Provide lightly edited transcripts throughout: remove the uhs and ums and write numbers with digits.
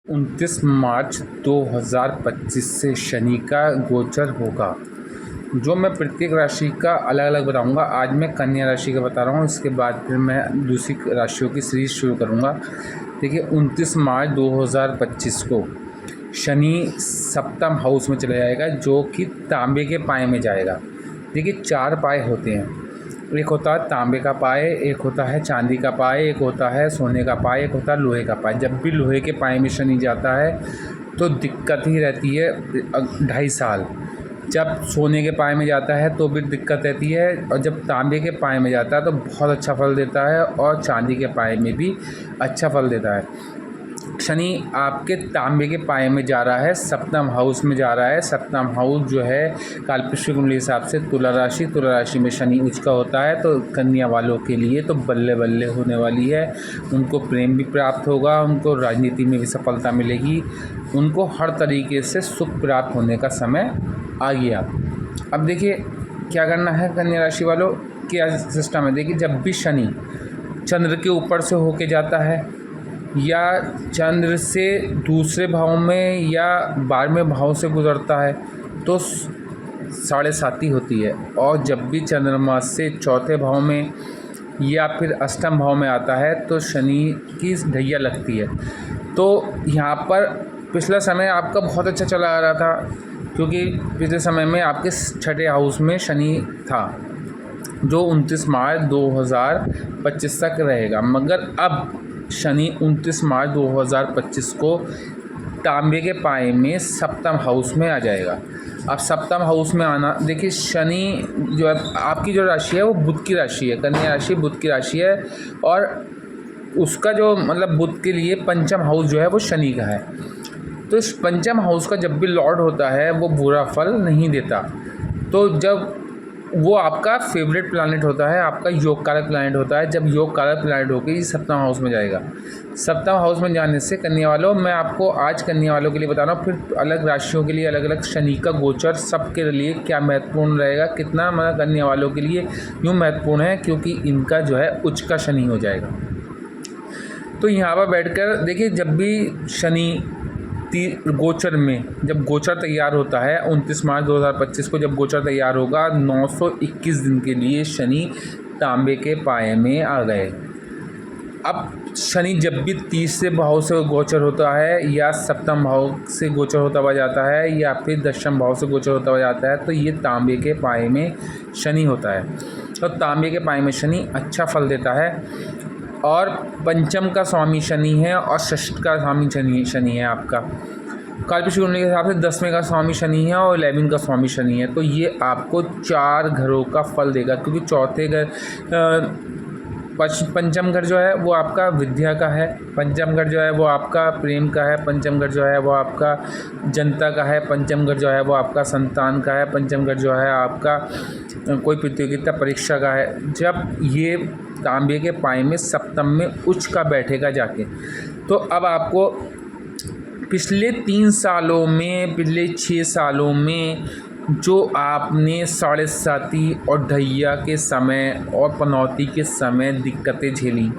29 मार्च 2025 से शनि का गोचर होगा। जो मैं प्रत्येक राशि का अलग अलग बताऊंगा। आज मैं कन्या राशि का बता रहा हूँ, इसके बाद फिर मैं दूसरी राशियों की सीरीज शुरू करूँगा। देखिए 29 मार्च 2025 को शनि सप्तम हाउस में चला जाएगा, जो कि तांबे के पाए में जाएगा। देखिए 4 पाए होते हैं। एक होता है तांबे का पाए, एक होता है चांदी का पाए, एक होता है सोने का पाए, एक होता है लोहे का पाए। जब भी लोहे के पाए में शनि जाता है तो दिक्कत ही रहती है 2.5 साल। जब सोने के पाए में जाता है तो भी दिक्कत रहती है, और जब तांबे के पाए में जाता है तो बहुत अच्छा फल देता है, और चांदी के पाए में भी अच्छा फल देता है। शनि आपके तांबे के पाए में जा रहा है, सप्तम हाउस में जा रहा है। सप्तम हाउस जो है कालपुरुष कुंडली हिसाब से तुला राशि में शनि उच्च का होता है। तो कन्या वालों के लिए तो बल्ले बल्ले होने वाली है। उनको प्रेम भी प्राप्त होगा, उनको राजनीति में भी सफलता मिलेगी, उनको हर तरीके से सुख प्राप्त होने का समय आ गया। अब देखिए क्या करना है कन्या राशि वालों, क्या सिस्टम है। देखिए जब भी शनि चंद्र के ऊपर से होके जाता है, या चंद्र से दूसरे भाव में या 12वें भाव से गुजरता है, तो 7.5 होती है। और जब भी चंद्रमा से चौथे भाव में या फिर अष्टम भाव में आता है तो शनि की ढैया लगती है। तो यहाँ पर पिछला समय आपका बहुत अच्छा चला आ रहा था, क्योंकि पिछले समय में आपके 6ठे हाउस में शनि था, जो 29 मार्च 2025 तक रहेगा। मगर अब शनि 29 मार्च 2025 को तांबे के पाए में सप्तम हाउस में आ जाएगा। अब सप्तम हाउस में आना, देखिए शनि जो है आपकी जो राशि है वो बुध की राशि है, कन्या राशि बुध की राशि है, और उसका जो मतलब बुध के लिए पंचम हाउस जो है वो शनि का है। तो इस पंचम हाउस का जब भी लॉर्ड होता है वो बुरा फल नहीं देता। तो जब वो आपका फेवरेट प्लैनेट होता है, आपका योग कारक प्लैनेट होता है। जब योग कारक प्लैनेट होकर ये सप्तम हाउस में जाएगा, सप्तम हाउस में जाने से कन्या वालों, मैं आपको आज कन्या वालों के लिए बता रहा हूँ, फिर अलग राशियों के लिए अलग अलग शनि का गोचर सबके लिए क्या महत्वपूर्ण रहेगा, कितना मतलब कन्या वालों के लिए यूँ महत्वपूर्ण है, क्योंकि इनका जो है उच्च का शनि हो जाएगा। तो यहाँ पर बैठकर देखिए जब भी शनि गोचर में जब गोचर तैयार होता है 29 मार्च 2025 को, जब गोचर तैयार होगा 921 दिन के लिए शनि तांबे के पाए में आ गए। अब शनि जब भी 30 भाव से गोचर होता है, या सप्तम भाव से गोचर होता हुआ जाता है, या फिर दशम भाव से गोचर होता हुआ जाता है, तो ये तांबे के पाए में शनि होता है। तो तांबे के पाए में शनि अच्छा फल देता है, और पंचम का स्वामी शनि है, और षष्ठ का स्वामी शनि है आपका। कालपुरुष कुंडली के हिसाब से 10वें का स्वामी शनि है और 11 का स्वामी शनि है। तो ये आपको 4 घरों का फल देगा, क्योंकि चौथे घर पंचम घर जो है वो आपका विद्या का है, पंचम घर जो है वो आपका प्रेम का है, पंचम घर जो है वो आपका जनता का है, पंचम घर जो है वो आपका संतान का है, पंचम घर जो है आपका कोई प्रतियोगिता परीक्षा का है। जब ये तांबे के पाए में सप्तम में उच्च का बैठेगा जाके, तो अब आपको पिछले 3 सालों में, पिछले 6 सालों में जो आपने 7.5 और ढैया के समय और पनौती के समय दिक्कतें झेली,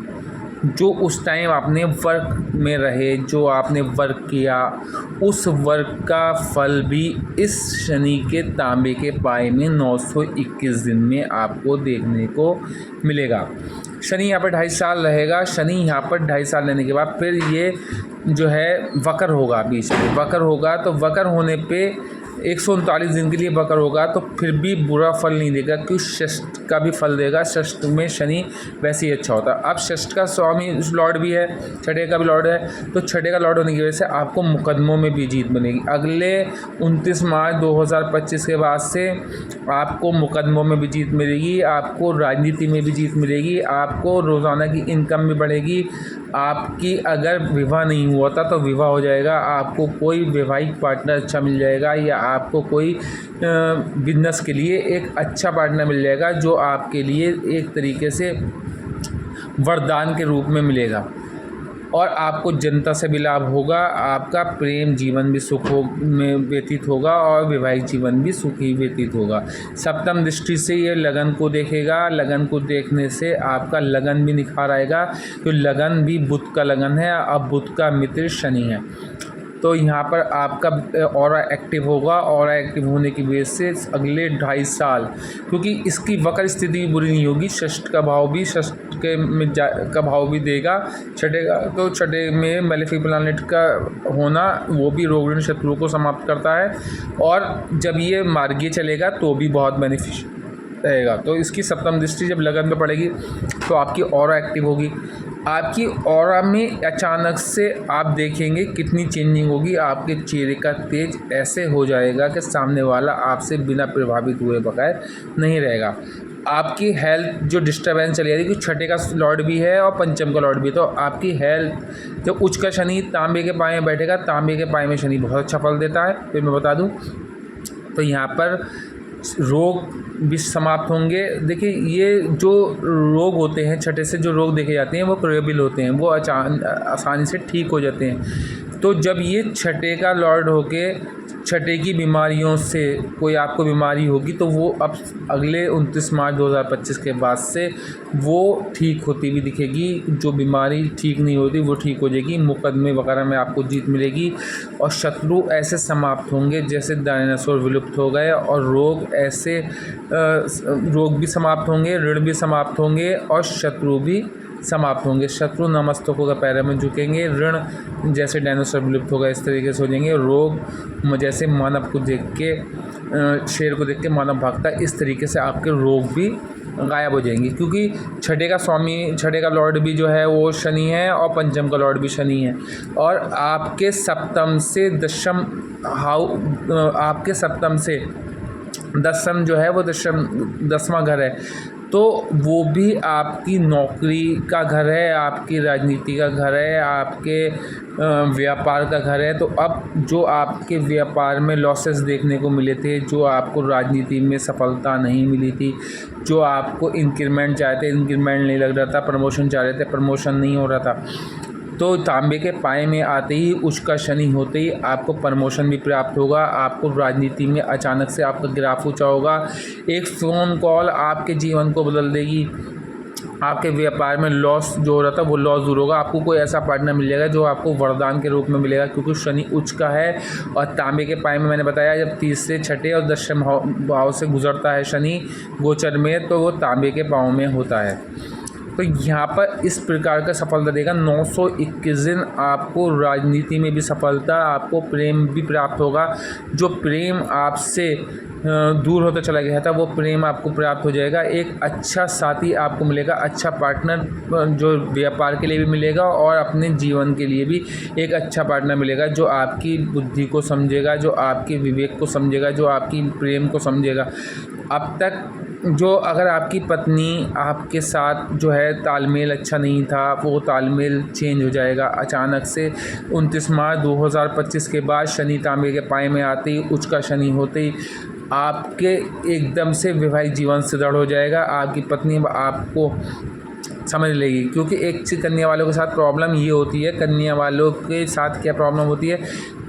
जो उस टाइम आपने वर्क में रहे, जो आपने वर्क किया, उस वर्क का फल भी इस शनि के तांबे के पाए में 921 दिन में आपको देखने को मिलेगा। शनि यहाँ पर 2.5 साल रहेगा। शनि यहाँ पर 2.5 साल रहने के बाद फिर ये जो है वक्र होगा, बीच में वक्र होगा। तो वक्र होने पे 139 दिन के लिए वक्र होगा, तो फिर भी बुरा फल नहीं देगा, क्योंकि षष्ठ का भी फल देगा। षष्ठ में शनि वैसे ही अच्छा होता है। अब षष्ठ का स्वामी लॉर्ड भी है, छठे का भी लॉर्ड है, तो छठे का लॉर्ड होने की वजह से आपको मुकदमों में भी जीत मिलेगी। अगले 29 मार्च 2025 के बाद से आपको मुकदमों में भी जीत मिलेगी, आपको राजनीति में भी जीत मिलेगी, आपको रोज़ाना की इनकम भी बढ़ेगी। आपकी अगर विवाह नहीं हुआ था तो विवाह हो जाएगा, आपको कोई वैवाहिक पार्टनर अच्छा मिल जाएगा, या आपको कोई बिजनेस के लिए एक अच्छा पार्टनर मिल जाएगा, जो आपके लिए एक तरीके से वरदान के रूप में मिलेगा। और आपको जनता से भी लाभ होगा, आपका प्रेम जीवन भी सुखों में व्यतीत होगा और वैवाहिक जीवन भी सुखी व्यतीत होगा। सप्तम दृष्टि से ये लगन को देखेगा, लगन को देखने से आपका लगन भी निखार आएगा, तो लगन भी बुध का लगन है, अब बुध का मित्र शनि है। तो यहाँ पर आपका ऑरा एक्टिव होगा, ऑरा एक्टिव होने की वजह से अगले 2.5 साल, क्योंकि इसकी वक्र स्थिति भी बुरी नहीं होगी, षष्ठ का भाव भी का भाव भी देगा, छठे का, तो छठे में मैलेफिक प्लैनेट का होना वो भी रोग ऋण शत्रुओं को समाप्त करता है, और जब ये मार्गीय चलेगा तो भी बहुत बेनिफिशियल रहेगा। तो इसकी सप्तम दृष्टि जब लगन पे पड़ेगी तो आपकी ऑरा एक्टिव होगी, आपकी ऑरा में अचानक से आप देखेंगे कितनी चेंजिंग होगी, आपके चेहरे का तेज ऐसे हो जाएगा कि सामने वाला आपसे बिना प्रभावित हुए बगैर नहीं रहेगा। आपकी हेल्थ जो डिस्टर्बेंस चली जा रही है, क्योंकि छठे का लॉर्ड भी है और पंचम का लॉर्ड भी है, तो आपकी हेल्थ जब उच्च का शनि तांबे के पाए में बैठेगा, तांबे के पाए में शनि बहुत अच्छा फल देता है, फिर मैं बता दूँ तो यहाँ पर रोग भी समाप्त होंगे। देखिए ये जो रोग होते हैं, छठे से जो रोग देखे जाते हैं वो क्योरेबल होते हैं, वो आसानी से ठीक हो जाते हैं। तो जब ये छठे का लॉर्ड होके छठे की बीमारियों से कोई आपको बीमारी होगी तो वो अब अगले 29 मार्च 2025 के बाद से वो ठीक होती भी दिखेगी। जो बीमारी ठीक नहीं होती वो ठीक हो जाएगी, मुकदमे वगैरह में आपको जीत मिलेगी, और शत्रु ऐसे समाप्त होंगे जैसे डायनासोर विलुप्त हो गए, और रोग ऐसे रोग भी समाप्त होंगे, ऋण भी समाप्त होंगे और शत्रु भी समाप्त होंगे। शत्रु नमस्तकों का पैरों में झुकेंगे, ऋण जैसे डायनासोर विलुप्त होगा इस तरीके से हो जाएंगे, रोग जैसे मानव को देख के शेर को देख के मानव भागता, इस तरीके से आपके रोग भी गायब हो जाएंगे। क्योंकि छठे का स्वामी, छठे का लॉर्ड भी जो है वो शनि है और पंचम का लॉर्ड भी शनि है, और आपके सप्तम से दशम आपके सप्तम से दसम जो है वो दसवां घर है, तो वो भी आपकी नौकरी का घर है, आपकी राजनीति का घर है, आपके व्यापार का घर है। तो अब जो आपके व्यापार में लॉसेस देखने को मिले थे, जो आपको राजनीति में सफलता नहीं मिली थी, जो आपको इंक्रीमेंट चाहते इंक्रीमेंट नहीं लग रहा था, प्रमोशन चाह रहे थे प्रमोशन नहीं हो रहा था, तो तांबे के पाए में आते ही उसका शनि होते ही आपको प्रमोशन भी प्राप्त होगा। आपको राजनीति में अचानक से आपका ग्राफ ऊंचा होगा, एक फ़ोन कॉल आपके जीवन को बदल देगी। आपके व्यापार में लॉस जो हो रहा था वो लॉस दूर होगा, आपको कोई ऐसा पार्टनर मिल जाएगा जो आपको वरदान के रूप में मिलेगा, क्योंकि शनि उच्च का है। और तांबे के पाए में मैंने बताया जब 30 से छठे और दशम भाव से गुजरता है शनि गोचर में, तो वो तांबे के पाँव में होता है। तो यहाँ पर इस प्रकार का सफलता देगा। 921 दिन आपको राजनीति में भी सफलता, आपको प्रेम भी प्राप्त होगा। जो प्रेम आपसे दूर होता चला गया था वो प्रेम आपको प्राप्त हो जाएगा। एक अच्छा साथी आपको मिलेगा, अच्छा पार्टनर जो व्यापार के लिए भी मिलेगा और अपने जीवन के लिए भी एक अच्छा पार्टनर मिलेगा, जो आपकी बुद्धि को समझेगा, जो आपके विवेक को समझेगा, जो आपकी प्रेम को समझेगा। अब तक जो अगर आपकी पत्नी आपके साथ जो है तालमेल अच्छा नहीं था, वो तालमेल चेंज हो जाएगा अचानक से। 29 मार्च 2025 के बाद शनि तांबे के पाए में आते ही, उच्च का शनि होते ही आपके एकदम से वैवाहिक जीवन सुदृढ़ हो जाएगा। आपकी पत्नी आपको समझ लेगी, क्योंकि एक चीज़ कन्या वालों के साथ प्रॉब्लम ये होती है, कन्या वालों के साथ क्या प्रॉब्लम होती है,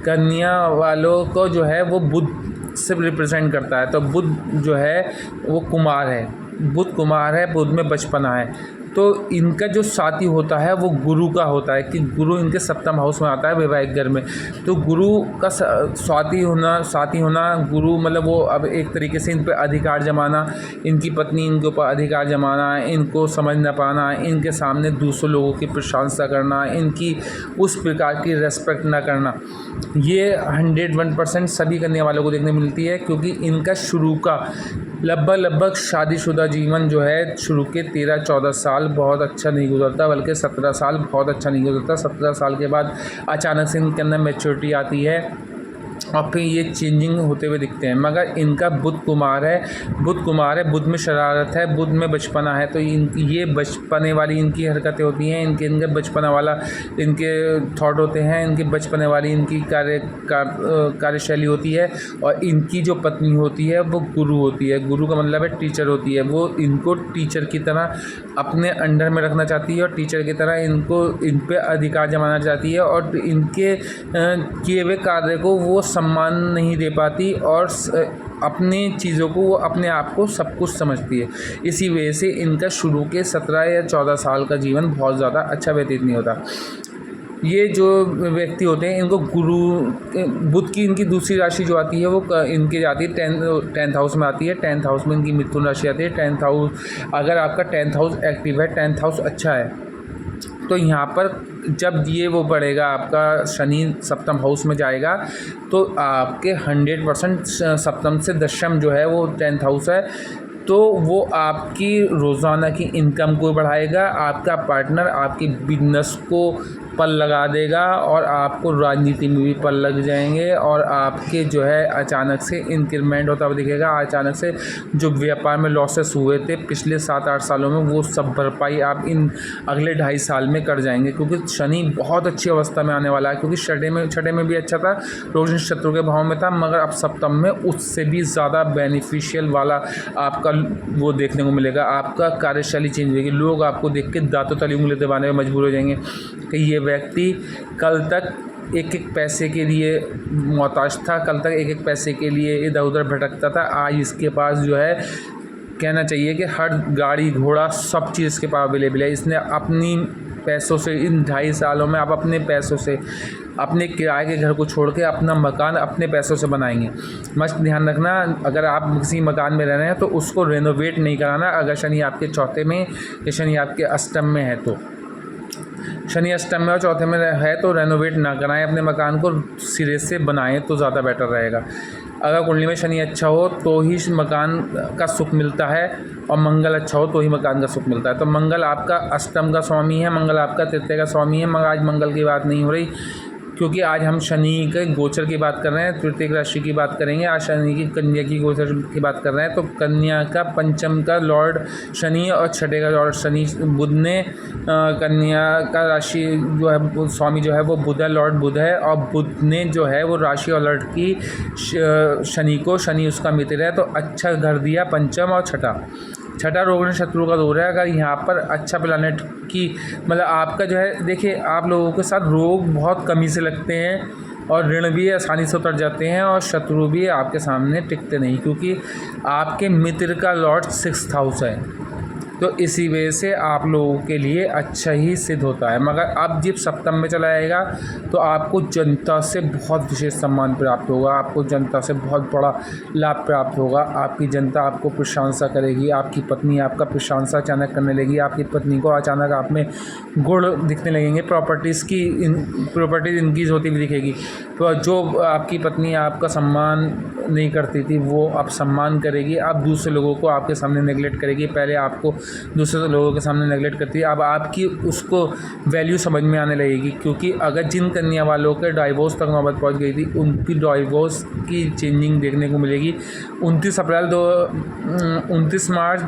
कन्या वालों को जो है वो बुध से रिप्रेजेंट करता है। तो बुध जो है वो कुमार है, बुध कुमार है, बुध में बचपना है। तो इनका जो साथी होता है वो गुरु का होता है, कि गुरु इनके सप्तम हाउस में आता है वैवाहिक घर में। तो गुरु का साथी होना गुरु मतलब वो अब एक तरीके से इन पर अधिकार जमाना, इनकी पत्नी इनके ऊपर अधिकार जमाना, इनको समझ ना पाना, इनके सामने दूसरों लोगों की प्रशंसा करना, इनकी उस प्रकार की रेस्पेक्ट ना करना, ये 101% सभी करने वालों को देखने मिलती है। क्योंकि इनका शुरू का लगभग शादीशुदा जीवन जो है, शुरू के 13-14 साल बहुत अच्छा नहीं गुजरता, बल्कि 17 साल बहुत अच्छा नहीं गुजरता। 17 साल के बाद अचानक से इनके अंदर मैच्योरिटी आती है और फिर ये चेंजिंग होते हुए दिखते हैं। मगर इनका बुध कुमार है, बुध में शरारत है, बुध में बचपना है, तो ये बचपने वाली इनकी हरकतें होती हैं, इनके बचपना वाला इनके थॉट होते हैं, इनकी बचपने वाली इनकी कार्यशैली होती है। और इनकी जो पत्नी होती है वो गुरु होती है, गुरु का मतलब है टीचर होती है। वो इनको टीचर की तरह अपने अंडर में रखना चाहती है और टीचर की तरह इन पे अधिकार जमाना चाहती है, और इनके किए हुए कार्य को वो सम्मान नहीं दे पाती, और अपनी चीज़ों को वो अपने आप को सब कुछ समझती है। इसी वजह से इनका शुरू के 17 या 14 साल का जीवन बहुत ज़्यादा अच्छा व्यतीत नहीं होता। ये जो व्यक्ति होते हैं इनको गुरु बुध की इनकी दूसरी राशि जो आती है वो इनकी जाती है 10th हाउस में आती है। 10th हाउस में इनकी मिथुन राशि आती है। 10th हाउस, अगर आपका 10th हाउस एक्टिव है, 10th हाउस अच्छा है, तो यहाँ पर जब ये वो बढ़ेगा, आपका शनि सप्तम हाउस में जाएगा, तो आपके 100% सप्तम से दशम जो है वो 10th हाउस है, तो वो आपकी रोज़ाना की इनकम को बढ़ाएगा, आपका पार्टनर आपकी बिजनेस को पल लगा देगा, और आपको राजनीति में भी पल लग जाएंगे, और आपके जो है अचानक से इंक्रीमेंट होता हुआ दिखेगा। अचानक से जो व्यापार में लॉसेस हुए थे पिछले 7-8 सालों में, वो सब भरपाई आप इन अगले 2.5 साल में कर जाएंगे, क्योंकि शनि बहुत अच्छी अवस्था में आने वाला है। क्योंकि छठे में भी अच्छा था, रोहिणी शत्रु के भाव में था, मगर अब सप्तम में उससे भी ज़्यादा बेनिफिशियल वाला आपका वो देखने को मिलेगा। आपका कार्यशैली चेंज होगी, लोग आपको देख के दांतों तली उंगली दबाने में मजबूर हो जाएंगे कि ये व्यक्ति कल तक एक पैसे के लिए मोहताज था, कल तक एक पैसे के लिए इधर उधर भटकता था, आज इसके पास जो है कहना चाहिए कि हर गाड़ी घोड़ा सब चीज़ इसके पास अवेलेबल है। इसने अपनी पैसों से इन 2.5 सालों में आप अपने पैसों से अपने किराए के घर को छोड़ के अपना मकान अपने पैसों से बनाएंगे। मस्त ध्यान रखना, अगर आप किसी मकान में रह रहे हैं तो उसको रेनोवेट नहीं कराना, अगर शनि आपके चौथे में या शनि आपके अष्टम में है तो। शनि अष्टम में और चौथे में है तो रेनोवेट ना कराएं, अपने मकान को सिरे से बनाएं तो ज़्यादा बेटर रहेगा। अगर कुंडली में शनि अच्छा हो तो ही मकान का सुख मिलता है, और मंगल अच्छा हो तो ही मकान का सुख मिलता है। तो मंगल आपका अष्टम का स्वामी है, मंगल आपका तृतीय का स्वामी है, मगर आज मंगल की बात नहीं हो रही, क्योंकि आज हम शनि के गोचर की बात कर रहे हैं, तृतीय राशि की बात करेंगे। आज शनि की कन्या की गोचर की बात कर रहे हैं, तो कन्या का पंचम का लॉर्ड शनि और छठे का लॉर्ड शनि। बुध ने कन्या का राशि जो है स्वामी जो है वो बुध है, लॉर्ड बुध है, और बुध ने जो है वो राशि और लॉर्ड की शनि को, शनि उसका मित्र है, तो अच्छा घर दिया पंचम और छठा रोग शत्रु का दौर है। अगर यहाँ पर अच्छा प्लानेट की मतलब आपका जो है, देखिए आप लोगों के साथ रोग बहुत कमी से लगते हैं, और ऋण भी आसानी से उतर जाते हैं, और शत्रु भी आपके सामने टिकते नहीं, क्योंकि आपके मित्र का लॉर्ड 6th हाउस है, तो इसी वजह से आप लोगों के लिए अच्छा ही सिद्ध होता है। मगर अब जब सप्तम में चला जाएगा तो आपको जनता से बहुत विशेष सम्मान प्राप्त होगा, आपको जनता से बहुत बड़ा लाभ प्राप्त होगा। आपकी जनता आपको प्रशंसा करेगी, आपकी पत्नी आपका प्रशंसा अचानक करने लगेगी, आपकी पत्नी को अचानक आप में गुण दिखने लगेंगे, प्रॉपर्टीज़ इंक्रीज होती हुई दिखेगी। तो जो आपकी पत्नी आपका सम्मान नहीं करती थी वो अब सम्मान करेगी, अब दूसरे लोगों को आपके सामने नेगलेक्ट करेगी। पहले आपको दूसरे लोगों के सामने नेगलेक्ट करती है, अब आपकी उसको वैल्यू समझ में आने लगेगी। क्योंकि अगर जिन कन्या वालों के डाइवोर्स तक नौबत पहुंच गई थी, उनकी डाइवोर्स की चेंजिंग देखने को मिलेगी। 29 मार्च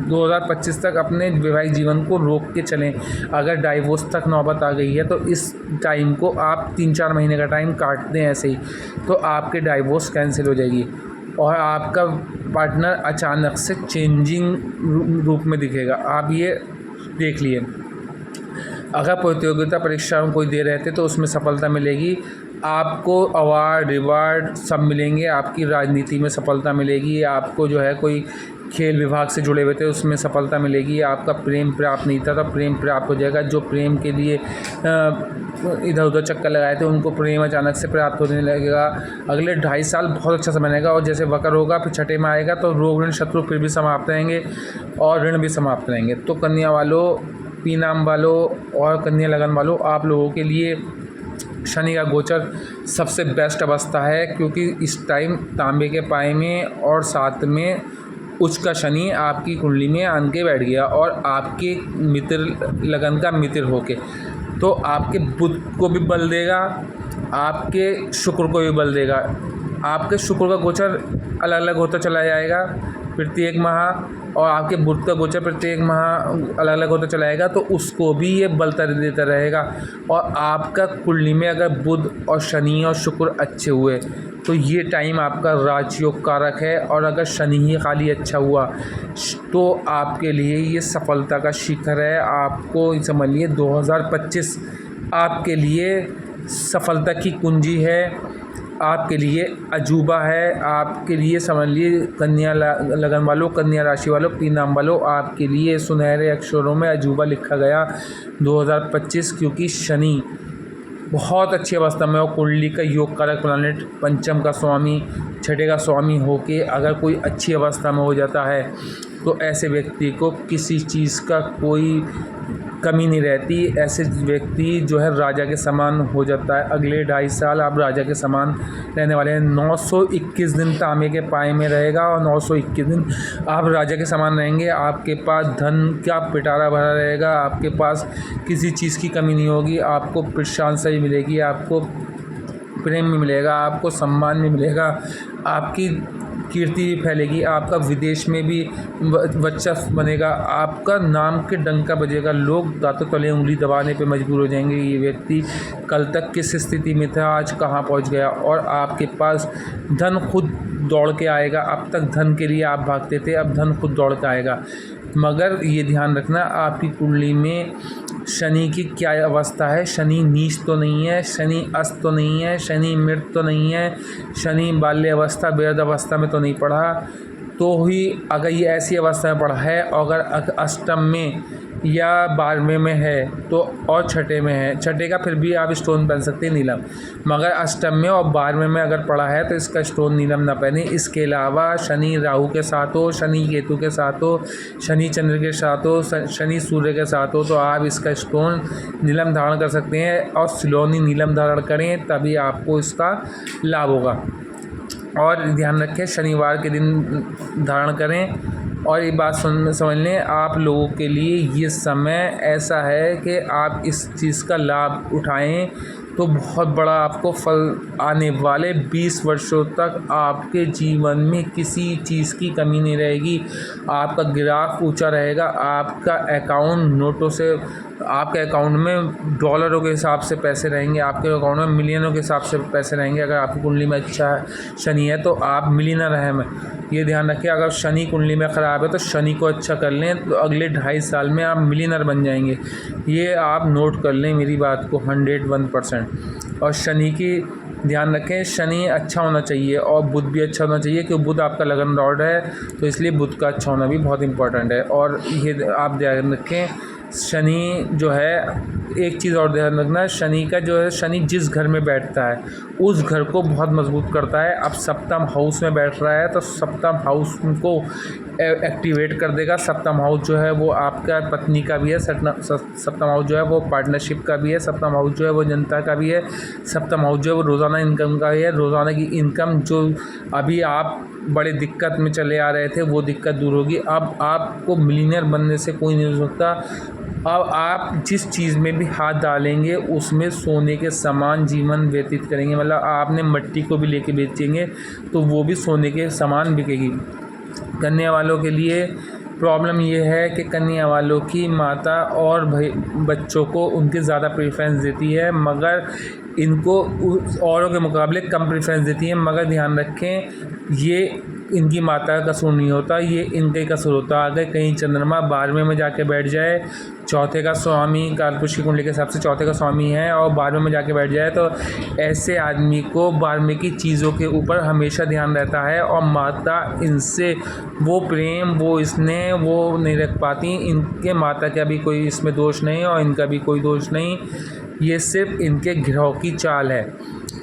2025 तक अपने वैवाहिक जीवन को रोक के चलें। अगर डाइवोर्स तक नौबत आ गई है तो इस टाइम को आप 3-4 महीने का टाइम काट दें ऐसे ही, तो आपके डाइवोर्स कैंसिल हो जाएगी, और आपका पार्टनर अचानक से चेंजिंग रूप में दिखेगा। आप ये देख लिए, अगर प्रतियोगिता परीक्षा में कोई दे रहे थे तो उसमें सफलता मिलेगी, आपको अवार्ड रिवार्ड सब मिलेंगे, आपकी राजनीति में सफलता मिलेगी, आपको जो है कोई खेल विभाग से जुड़े हुए थे उसमें सफलता मिलेगी, आपका प्रेम प्राप्त नहीं था तो प्रेम प्राप्त हो जाएगा। जो प्रेम के लिए इधर उधर चक्कर लगाए थे उनको प्रेम अचानक से प्राप्त होने लगेगा। अगले 2.5 साल बहुत अच्छा समय रहेगा, और जैसे वक्र होगा फिर छठे में आएगा तो रोग ऋण शत्रु फिर भी समाप्त रहेंगे और ऋण भी समाप्त रहेंगे। तो कन्या वालों, पी नाम वालों और कन्या लगन वालों, आप लोगों के लिए शनि का गोचर सबसे बेस्ट अवस्था है, क्योंकि इस टाइम तांबे के पाए में और साथ में उच्च का शनि आपकी कुंडली में आन के बैठ गया, और आपके मित्र लगन का मित्र होके तो आपके बुध को भी बल देगा, आपके शुक्र को भी बल देगा। आपके शुक्र का गोचर अलग अलग होता चला जाएगा प्रत्येक माह, और आपके बुध का गोचर प्रत्येक माह अलग अलग होता चला जाएगा, तो उसको भी ये बलता देता रहेगा। और आपका कुंडली में अगर बुध और शनि और शुक्र अच्छे हुए तो ये टाइम आपका राजयोग कारक है। और अगर शनि ही खाली अच्छा हुआ तो आपके लिए ये सफलता का शिखर है। आपको समझ लिए 2025 आपके लिए सफलता की कुंजी है, आपके लिए अजूबा है। आपके लिए समझ लिए कन्या लगन वालों, कन्या राशि वालों, पी नाम वालों, आपके लिए सुनहरे अक्षरों में अजूबा लिखा गया 2025, क्योंकि शनि बहुत अच्छी अवस्था में और कुंडली का योग कारक प्लैनेट पंचम का स्वामी, छठे का स्वामी होके अगर कोई अच्छी अवस्था में हो जाता है तो ऐसे व्यक्ति को किसी चीज़ का कोई कमी नहीं रहती। ऐसे व्यक्ति जो है राजा के समान हो जाता है। अगले 2.5 साल आप राजा के समान रहने वाले हैं। 921 दिन तांबे के पाए में रहेगा और 921 दिन आप राजा के समान रहेंगे। आपके पास धन का पिटारा भरा रहेगा, आपके पास किसी चीज़ की कमी नहीं होगी। आपको प्रशंसा ही मिलेगी, आपको प्रेम भी मिलेगा, आपको सम्मान भी मिलेगा, आपकी कीर्ति भी फैलेगी, आपका विदेश में भी वर्चस्व बनेगा, आपका नाम के डंका बजेगा। लोग दांतों तले उंगली दबाने पे मजबूर हो जाएंगे, ये व्यक्ति कल तक किस स्थिति में था आज कहाँ पहुँच गया। और आपके पास धन खुद दौड़ के आएगा। अब तक धन के लिए आप भागते थे, अब धन खुद दौड़ के आएगा। मगर ये ध्यान रखना आपकी कुंडली में शनि की क्या अवस्था है। शनि नीच तो नहीं है, शनि अस्त तो नहीं है, शनि मृत तो नहीं है, शनि बाल्य अवस्था वृद्ध अवस्था में तो नहीं पड़ा। तो ही अगर ये ऐसी अवस्था में पड़ा है, और अगर अष्टम में या 12वें में है तो, और छठे में है, छठे का फिर भी आप स्टोन पहन सकते हैं नीलम, मगर अष्टम में और 12वें में अगर पड़ा है तो इसका स्टोन नीलम ना पहने। इसके अलावा शनि राहु के साथ हो, शनि केतु के साथ हो, शनि चंद्र के साथ हो, शनि सूर्य के साथ हो, तो आप इसका स्टोन नीलम धारण कर सकते हैं। और सिलोनी नीलम धारण करें तभी आपको इसका लाभ होगा। और ध्यान रखें शनिवार के दिन धारण करें। और ये बात समझ लें, आप लोगों के लिए ये समय ऐसा है कि आप इस चीज़ का लाभ उठाएं तो बहुत बड़ा आपको फल आने वाले 20 वर्षों तक आपके जीवन में किसी चीज़ की कमी नहीं रहेगी। आपका ग्राफ ऊंचा रहेगा, आपका अकाउंट नोटों से, आपके अकाउंट में डॉलरों के हिसाब से पैसे रहेंगे, आपके अकाउंट में मिलियनों के हिसाब से पैसे रहेंगे। अगर आपकी कुंडली में अच्छा शनि है तो आप मिलियनर हैं। मैं ये ध्यान रखें, अगर शनि कुंडली में ख़राब है तो शनि को अच्छा कर लें तो अगले 2.5 साल में आप मिलियनर बन जाएंगे। ये आप नोट कर लें मेरी बात को 101%। और शनि की ध्यान रखें, शनि अच्छा होना चाहिए और बुध भी अच्छा होना चाहिए, क्योंकि बुध आपका लगन लॉर्ड है, तो इसलिए बुध का अच्छा होना भी बहुत इंपॉर्टेंट है। और ये आप ध्यान रखें, शनि जो है, एक चीज़ और ध्यान रखना, शनि का जो है, शनि जिस घर में बैठता है उस घर को बहुत मजबूत करता है। अब सप्तम हाउस में बैठ रहा है तो सप्तम हाउस को एक्टिवेट कर देगा। सप्तम हाउस जो है वो आपका पत्नी का भी है, सप्तम हाउस जो है वो पार्टनरशिप का भी है, सप्तम हाउस जो है वो जनता का भी है, सप्तम हाउस जो है वो रोज़ाना इनकम का है। रोज़ाना की इनकम जो अभी आप बड़े दिक्कत में चले आ रहे थे वो दिक्कत दूर होगी। अब आपको मिलीनियर बनने से कोई नहीं हो सकता। अब आप जिस चीज़ में भी हाथ डालेंगे उसमें सोने के समान जीवन व्यतीत करेंगे। मतलब आपने मिट्टी को भी लेके बेचेंगे तो वो भी सोने के समान बिकेगी। कन्या वालों के लिए प्रॉब्लम ये है कि कन्या वालों की माता और भाई बच्चों को उनके ज़्यादा प्रेफरेंस देती है, मगर इनको औरों के मुकाबले कम प्रेफरेंस देती है। मगर ध्यान रखें, ये इनकी माता का कसूर नहीं होता, ये इनका ही कसूर होता है। अगर कहीं चंद्रमा 12वें में जाके बैठ जाए, चौथे का स्वामी कालपुरुष की कुंडली के हिसाब से चौथे का स्वामी है और 12वें में जाके बैठ जाए, तो ऐसे आदमी को 12वें की चीज़ों के ऊपर हमेशा ध्यान रहता है और माता इनसे वो प्रेम, वो स्नेह वो नहीं रख पाती। इनके माता का भी कोई इसमें दोष नहीं और इनका भी कोई दोष नहीं, ये सिर्फ इनके गिरोह की चाल है।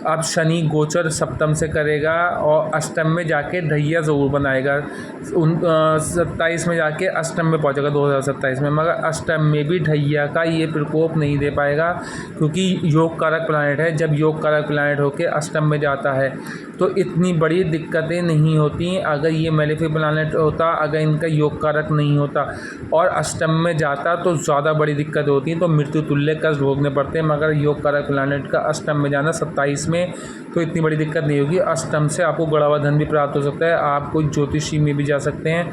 अब शनि गोचर सप्तम से करेगा और अष्टम में जाके ढैया ज़रूर बनाएगा। 27 में जाके अष्टम में पहुंचेगा 2027 में, मगर अष्टम में भी ढैया का ये प्रकोप नहीं दे पाएगा क्योंकि योग कारक प्लैनेट है। जब योग कारक प्लैनेट होके अष्टम में जाता है तो इतनी बड़ी दिक्कतें नहीं होती। अगर ये मेलेफिक प्लैनेट होता, अगर इनका योग कारक नहीं होता और अष्टम में जाता तो ज़्यादा बड़ी दिक्कत होती, तो मृत्यु तुल्य कष्ट भोगने पड़ते हैं। मगर योग कारक प्लैनेट का अष्टम में जाना 27 में, तो इतनी बड़ी दिक्कत नहीं होगी। अष्टम से आपको गड़ा हुआ धन भी प्राप्त हो सकता है, आप कोई ज्योतिषी में भी जा सकते हैं,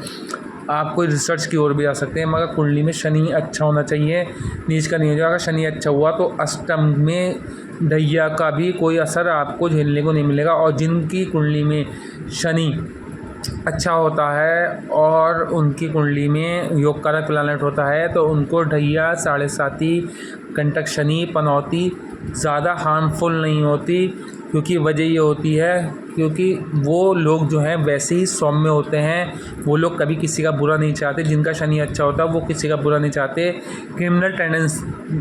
आप कोई रिसर्च की ओर भी जा सकते हैं। मगर कुंडली में शनि अच्छा होना चाहिए, नीच का नहीं हो जाएगा। शनि अच्छा हुआ तो अष्टम में ढैया का भी कोई असर आपको झेलने को नहीं मिलेगा। और जिनकी कुंडली में शनि अच्छा होता है और उनकी कुंडली में योग कारक प्लैनेट होता है तो उनको ढैया, साढ़े साती, कंटक शनि, पनौती ज़्यादा हार्मफुल नहीं होती। क्योंकि वजह ये होती है क्योंकि वो लोग जो हैं वैसे ही सौम्य होते हैं, वो लोग कभी किसी का बुरा नहीं चाहते। जिनका शनि अच्छा होता है वो किसी का बुरा नहीं चाहते। क्रिमिनल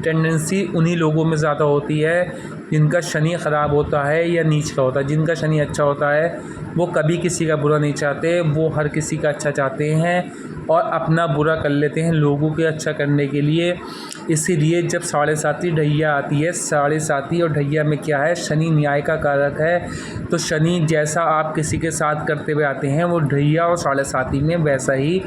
टेंडेंसी उन्हीं लोगों में ज़्यादा होती है जिनका शनि ख़राब होता है या नीच का होता है। जिनका शनि अच्छा होता है वो कभी किसी का बुरा नहीं चाहते, वो हर किसी का अच्छा चाहते हैं और अपना बुरा कर लेते हैं लोगों के अच्छा करने के लिए। इसीलिए जब साढ़े साती ढैया आती है, साढ़े साती और ढैया में क्या है, शनि न्याय का कारक है। तो शनि जैसा आप किसी के साथ करते हुए आते हैं वो ढैया और साढ़े साती में वैसा ही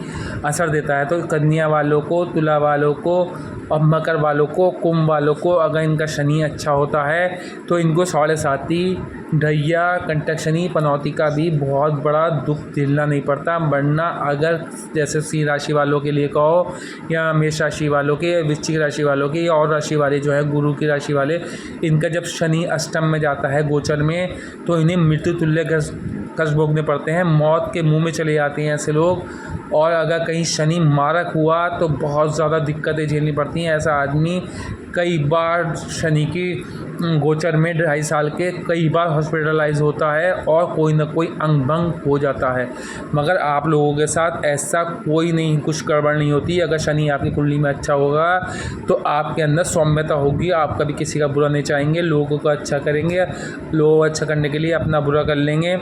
असर देता है। तो कन्या वालों को, तुला वालों को और मकर वालों को, कुंभ वालों को अगर इनका शनि अच्छा होता है तो इनको साढ़े साती, ढैया, कंटक शनि, पनौती का भी बहुत बड़ा दुख झेलना नहीं पड़ता। वरना अगर जैसे सिंह राशि वालों के लिए कहो या मेष राशि वालों के, वृश्चिक राशि वालों के या और राशि वाले जो है गुरु की राशि वाले, इनका जब शनि अष्टम में जाता है गोचर में तो इन्हें मृत्यु तुल्य कष्ट भोगने पड़ते हैं, मौत के मुंह में चले जाते हैं ऐसे लोग। और अगर कहीं शनि मारक हुआ तो बहुत ज़्यादा दिक्कतें झेलनी पड़ती हैं। ऐसा आदमी कई बार शनि की गोचर में 2.5 साल के कई बार हॉस्पिटलाइज होता है और कोई ना कोई अंग भंग हो जाता है। मगर आप लोगों के साथ ऐसा कोई नहीं, कुछ गड़बड़ नहीं होती। अगर शनि आपकी कुंडली में अच्छा होगा तो आपके अंदर सौम्यता होगी, आप कभी किसी का बुरा नहीं चाहेंगे, लोगों का अच्छा करेंगे, लोगों को अच्छा करने के लिए अपना बुरा कर लेंगे।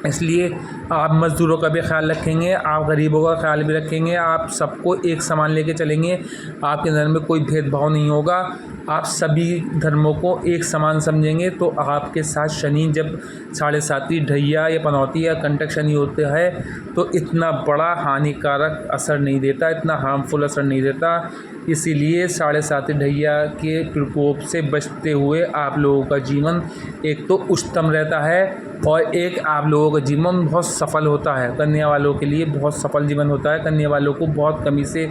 इसलिए आप मज़दूरों का भी ख्याल रखेंगे, आप गरीबों का ख्याल भी रखेंगे, आप सबको एक समान लेके चलेंगे, आपके अंदर में कोई भेदभाव नहीं होगा, आप सभी धर्मों को एक समान समझेंगे। तो आपके साथ शनि जब साढ़े साती, ढैया या पनौती या कंटक शनि होते हैं तो इतना बड़ा हानिकारक असर नहीं देता, इतना हार्मफुल असर नहीं देता। इसीलिए साढ़े साती ढैया के प्रकोप से बचते हुए आप लोगों का जीवन एक तो उच्चतम रहता है और एक आप लोगों का जीवन बहुत सफल होता है। कन्या वालों के लिए बहुत सफल जीवन होता है। कन्या वालों को बहुत कमी से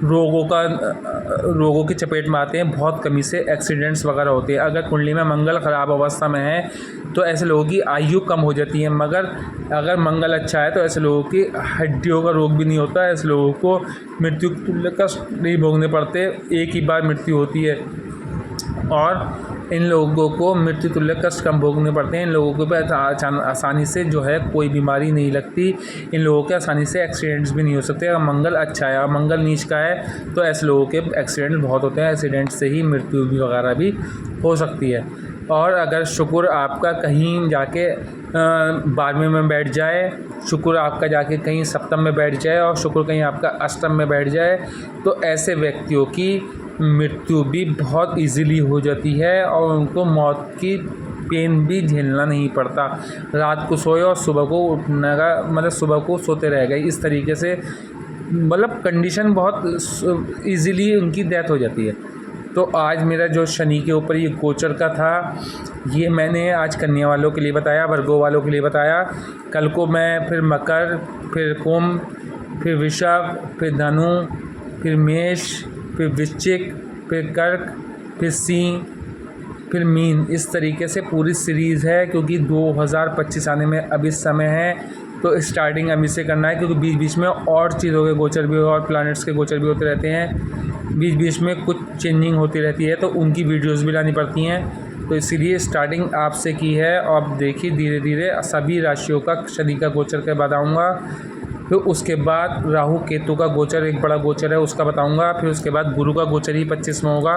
रोगों की चपेट में आते हैं, बहुत कमी से एक्सीडेंट्स वगैरह होते हैं। अगर कुंडली में मंगल ख़राब अवस्था में है तो ऐसे लोगों की आयु कम हो जाती है। मगर अगर मंगल अच्छा है तो ऐसे लोगों की हड्डियों का रोग भी नहीं होता, ऐसे लोगों को मृत्यु तुल्य कष्ट नहीं भोगने पड़ते, एक ही बार मृत्यु होती है और इन लोगों को मृत्यु तुल्य कष्ट कम भोगने पड़ते हैं। इन लोगों को भी आसानी से जो है कोई बीमारी नहीं लगती, इन लोगों के आसानी से एक्सीडेंट्स भी नहीं हो सकते। अगर मंगल अच्छा है और मंगल नीच का है तो ऐसे लोगों के एक्सीडेंट बहुत होते हैं, एक्सीडेंट से ही मृत्यु भी वगैरह भी हो सकती है। और अगर शुक्र आपका कहीं जाके 12वें में बैठ जाए, शुक्र आपका जाके कहीं सप्तम में बैठ जाए और शुक्र कहीं आपका अष्टम में बैठ जाए तो ऐसे व्यक्तियों की मृत्यु भी बहुत इजीली हो जाती है और उनको मौत की पेन भी झेलना नहीं पड़ता। रात को सोए और सुबह को उठने का मतलब सुबह को सोते रह गए, इस तरीके से मतलब कंडीशन बहुत इजीली उनकी डेथ हो जाती है। तो आज मेरा जो शनि के ऊपर ये गोचर का था ये मैंने आज कन्या वालों के लिए बताया, वर्गों वालों के लिए बताया। कल को मैं फिर मकर, फिर कुंभ, फिर वृषभ, फिर धनु, फिर मेष, फिर वृश्चिक, फिर कर्क, फिर सिंह, फिर मीन, इस तरीके से पूरी सीरीज़ है। क्योंकि 2025 आने में अभी समय है तो स्टार्टिंग अभी से करना है, क्योंकि बीच बीच में और चीज़ों के गोचर भी और प्लैनेट्स के गोचर भी होते रहते हैं, बीच बीच में कुछ चेंजिंग होती रहती है तो उनकी वीडियोस भी लानी पड़ती हैं। तो इसीलिए स्टार्टिंग आपसे की है और देखिए धीरे धीरे सभी राशियों का शनि का गोचर के बताऊँगा। फिर उसके बाद राहु केतु का गोचर एक बड़ा गोचर है, उसका बताऊंगा। फिर उसके बाद गुरु का गोचर ही 25 में होगा,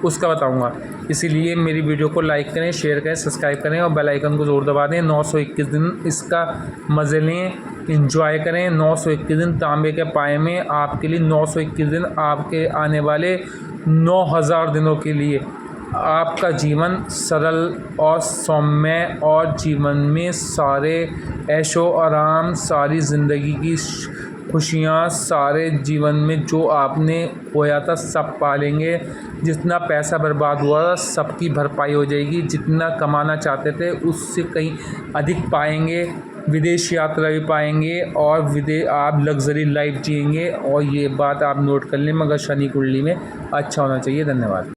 उसका बताऊंगा। इसीलिए मेरी वीडियो को लाइक करें, शेयर करें, सब्सक्राइब करें और बेल आइकन को ज़रूर दबा दें। 921 दिन इसका मज़े लें, इंजॉय करें। 921 दिन तांबे के पाए में आपके लिए, 921 दिन आपके आने वाले 9000 दिनों के लिए आपका जीवन सरल और सौम्य, और जीवन में सारे ऐशो आराम, सारी ज़िंदगी की खुशियाँ, सारे जीवन में जो आपने खोया था सब पालेंगे। जितना पैसा बर्बाद हुआ था सबकी भरपाई हो जाएगी। जितना कमाना चाहते थे उससे कहीं अधिक पाएंगे। विदेश यात्रा भी पाएंगे और आप लग्जरी लाइफ जिएंगे। और ये बात आप नोट कर लें, मगर शनि कुंडली में अच्छा होना चाहिए। धन्यवाद।